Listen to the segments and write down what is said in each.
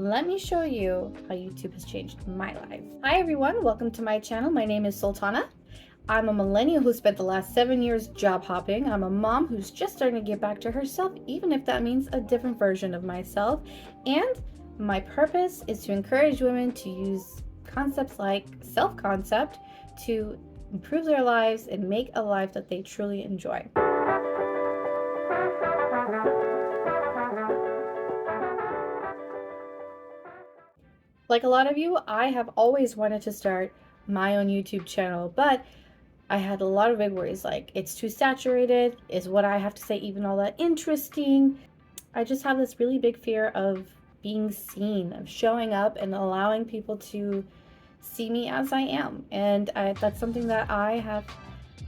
Let me show you how YouTube has changed my life. Hi everyone, welcome to my channel. My name is Soltana. I'm a millennial who spent the last 7 years job hopping. I'm a mom who's just starting to get back to herself, even if that means a different version of myself. And my purpose is to encourage women to use concepts like self-concept to improve their lives and make a life that they truly enjoy. Like a lot of you, I have always wanted to start my own YouTube channel, but I had a lot of big worries, like it's too saturated, is what I have to say even all that interesting? I just have this really big fear of being seen, of showing up and allowing people to see me as I am. And that's something that I have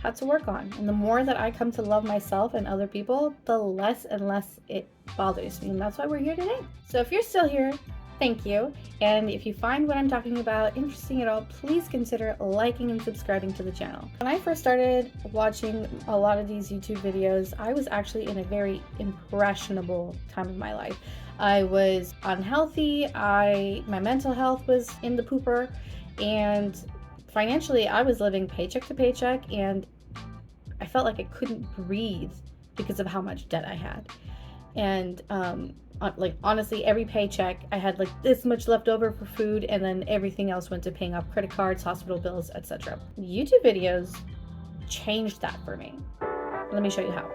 had to work on. And the more that I come to love myself and other people, the less and less it bothers me. And that's why we're here today. So if you're still here, thank you. And if you find what I'm talking about interesting at all, please consider liking and subscribing to the channel. When I first started watching a lot of these YouTube videos, I was actually in a very impressionable time of my life. I was unhealthy, my mental health was in the pooper, and financially I was living paycheck to paycheck, and I felt like I couldn't breathe because of how much debt I had. And like honestly, every paycheck I had like this much left over for food, and then everything else went to paying off credit cards, hospital bills, etc. YouTube videos changed that for me. Let me show you how.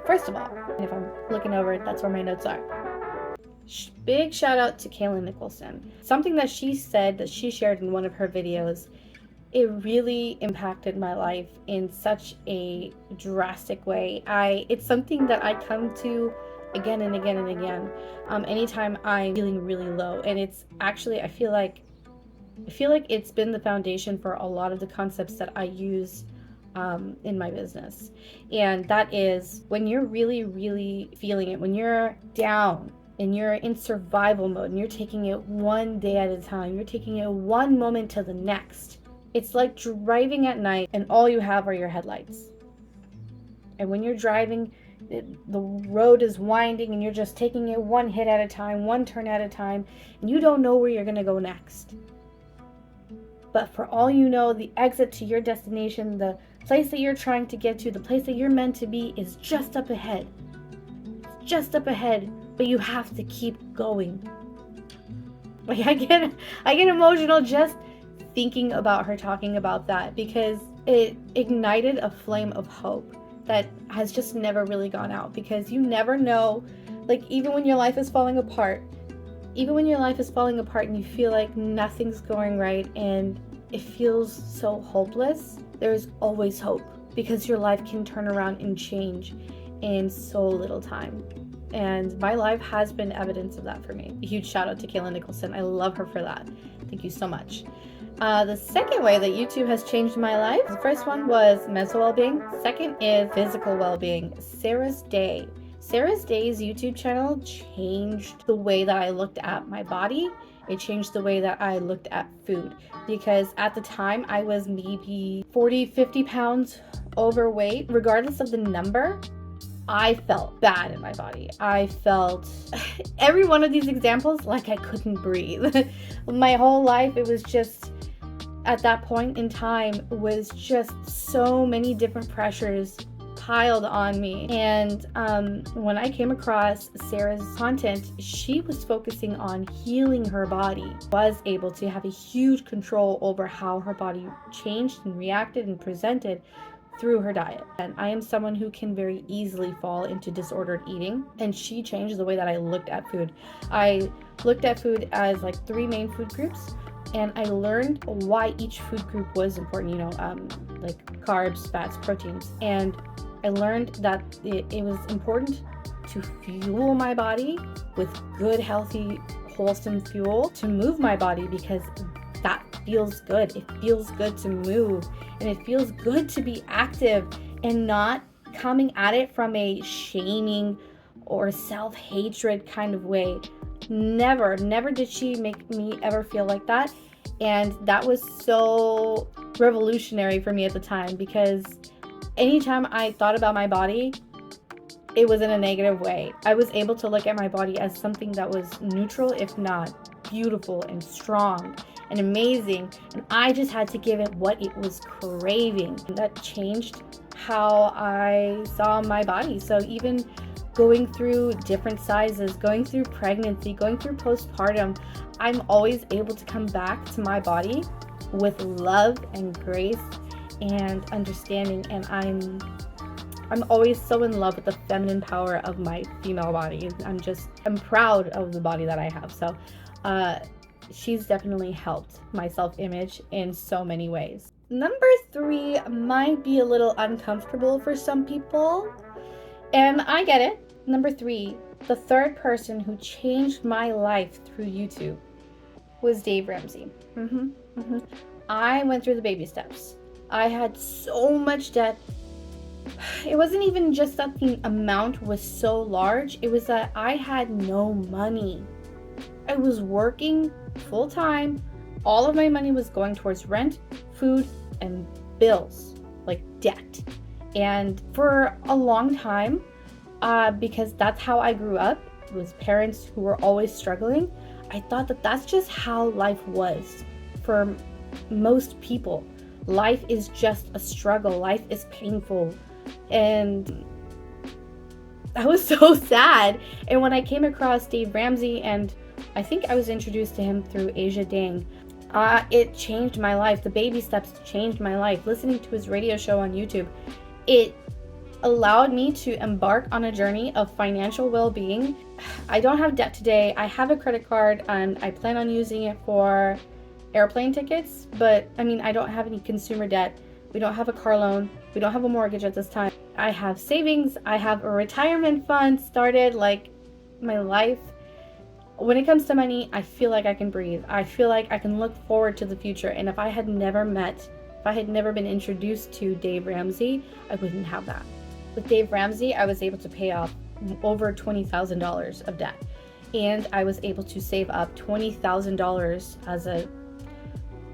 First of all, if I'm looking over, that's where my notes are. Big shout out to Kaylin Nicholson. Something that she said that she shared in one of her videos, it really impacted my life in such a drastic way. It's something that I come to again and again and again anytime I'm feeling really low, and it's actually I feel like it's been the foundation for a lot of the concepts that I use in my business. And that is, when you're really feeling it, when you're down and you're in survival mode and you're taking it one day at a time, you're taking it one moment to the next. It's like driving at night and all you have are your headlights. And when you're driving, the road is winding and you're just taking it one hit at a time, one turn at a time, and you don't know where you're going to go next. But for all you know, the exit to your destination, the place that you're trying to get to, the place that you're meant to be is just up ahead. It's just up ahead, but you have to keep going. Like I get emotional just thinking about her talking about that, because it ignited a flame of hope that has just never really gone out. Because you never know, like even when your life is falling apart and you feel like nothing's going right and it feels so hopeless, there's always hope, because your life can turn around and change in so little time. And my life has been evidence of that for me. A huge shout out to Kaylin Nicholson. I love her for that. Thank you so much. The second way that YouTube has changed my life, the first one was mental well-being. Second is physical well-being. Sarah's Day's YouTube channel changed the way that I looked at my body. It changed the way that I looked at food, because at the time I was maybe 40-50 pounds overweight. Regardless of the number, I felt bad in my body. I felt every one of these examples like I couldn't breathe. My whole life, it was just, at that point in time, was just so many different pressures piled on me. And when I came across Sarah's content, she was focusing on healing her body, was able to have a huge control over how her body changed and reacted and presented through her diet. And I am someone who can very easily fall into disordered eating, and she changed the way that I looked at food. I looked at food as like 3 main food groups, and I learned why each food group was important, like carbs, fats, proteins. And I learned that it was important to fuel my body with good, healthy, wholesome fuel, to move my body, because that feels good. It feels good to move, and it feels good to be active and not coming at it from a shaming or self-hatred kind of way. Never did she make me ever feel like that. And that was so revolutionary for me at the time, because anytime I thought about my body, it was in a negative way. I was able to look at my body as something that was neutral, if not beautiful and strong and amazing. And I just had to give it what it was craving. That changed how I saw my body. So even going through different sizes, going through pregnancy, going through postpartum, I'm always able to come back to my body with love and grace and understanding. And I'm always so in love with the feminine power of my female body. I'm proud of the body that I have. So she's definitely helped my self-image in so many ways. Number 3 might be a little uncomfortable for some people, and I get it. Number 3, the third person who changed my life through YouTube was Dave Ramsey. I went through the baby steps. I had so much debt. It wasn't even just that the amount was so large. It was that I had no money. I was working full time. All of my money was going towards rent, food, and bills, like debt. And for a long time, because that's how I grew up, it was parents who were always struggling, I thought that that's just how life was for most people. Life is just a struggle. Life is painful. And I was so sad. And when I came across Dave Ramsey, and I think I was introduced to him through Asia Dang, it changed my life. The baby steps changed my life. Listening to his radio show on YouTube, it allowed me to embark on a journey of financial well-being. I don't have debt today. I have a credit card and I plan on using it for airplane tickets, but I mean, I don't have any consumer debt. We don't have a car loan. We don't have a mortgage at this time. I have savings. I have a retirement fund started. Like, my life, when it comes to money, I feel like I can breathe. I feel like I can look forward to the future. And if I had never been introduced to Dave Ramsey, I wouldn't have that. With Dave Ramsey, I was able to pay off over $20,000 of debt. And I was able to save up $20,000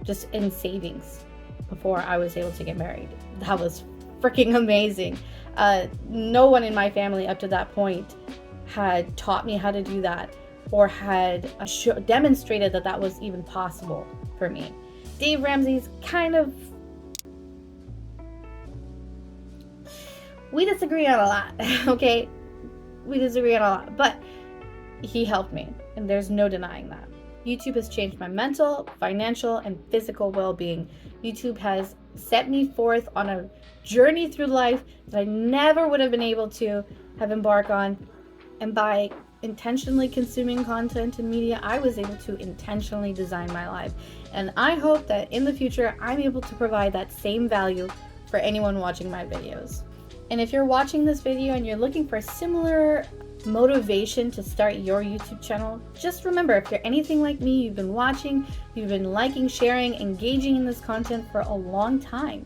just in savings before I was able to get married. That was freaking amazing. No one in my family up to that point had taught me how to do that, or had demonstrated that that was even possible for me. Dave Ramsey's we disagree on a lot, okay? We disagree on a lot, but he helped me, and there's no denying that. YouTube has changed my mental, financial, and physical well-being. YouTube has set me forth on a journey through life that I never would have been able to have embarked on. And by intentionally consuming content and media, I was able to intentionally design my life. And I hope that in the future, I'm able to provide that same value for anyone watching my videos. And if you're watching this video and you're looking for a similar motivation to start your YouTube channel, just remember, if you're anything like me, you've been watching, you've been liking, sharing, engaging in this content for a long time.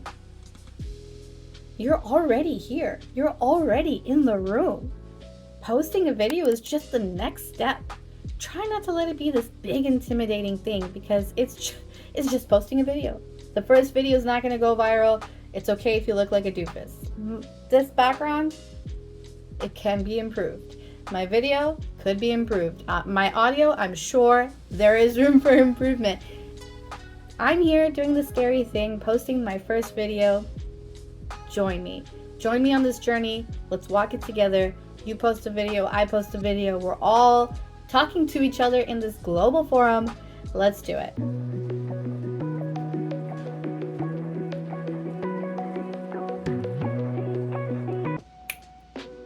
You're already here. You're already in the room. Posting a video is just the next step. Try not to let it be this big intimidating thing, because it's just posting a video. The first video is not going to go viral. It's okay if you look like a doofus. This background, it can be improved. My video could be improved. My audio, I'm sure there is room for improvement. I'm here doing the scary thing, posting my first video. Join me. Join me on this journey. Let's walk it together. You post a video, I post a video. We're all talking to each other in this global forum. Let's do it.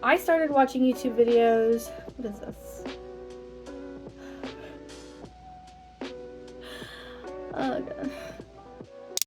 I started watching YouTube videos. What is this? Oh God.